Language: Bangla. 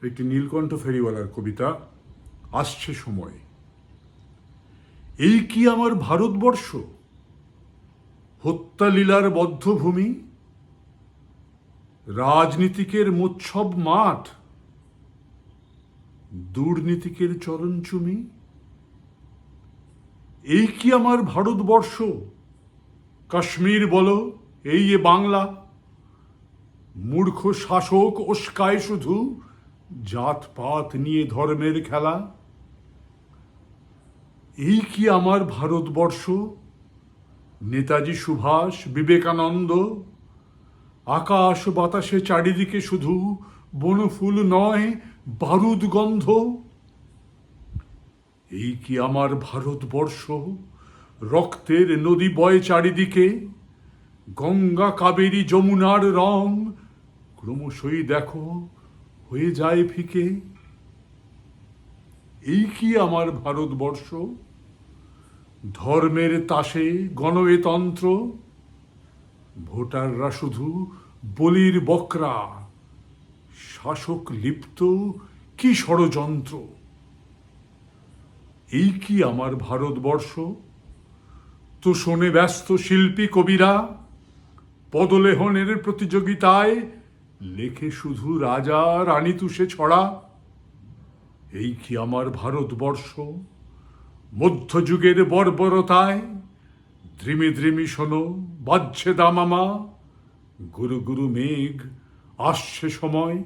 একটি নীলকণ্ঠ ফেরিওয়ালার কবিতা, আসছে সময়। এই কি আমার ভারতবর্ষ, হত্যালীলার বদ্ধভূমি, রাজনীতিকের মোৎসব মাঠ, দুর্নীতিকের চরণচুমি? এই কি আমার ভারতবর্ষ, কাশ্মীর বলো এই এ বাংলা, মূর্খ শাসক ওস্কায় শুধু জাতপাত নিয়ে ধর্মের খেলা? এই কি আমার ভারতবর্ষ, নেতাজি সুভাষ বিবেকানন্দ, আকাশ বাতাসে চারিদিকে শুধু বনফুল নয় বারুদ গন্ধ? এই কি আমার ভারতবর্ষ, রক্তের নদী বয় চারিদিকে, গঙ্গা কাবেরী যমুনার রং ক্রমশই দেখো হয়ে যায় ফিকে? এই কি আমার ভারতবর্ষ, ধর্মের তাসে গণতন্ত্র, ভোটাররা শুধু বলির বকরা, শাসক লিপ্ত কি ষড়যন্ত্র? এই কি আমার ভারতবর্ষ, তোষণে ব্যস্ত শিল্পী কবিরা, পদলেহনের প্রতিযোগিতায় লেখে শুধু রাজা রানী তুষে ছড়া? এই কি আমার ভারতবর্ষ, মধ্যযুগের বর্বরতায় দ্রিমি দ্রিমি শোনো বাজছে দামামা, গুরু গুরু মেঘ আসছে সময়?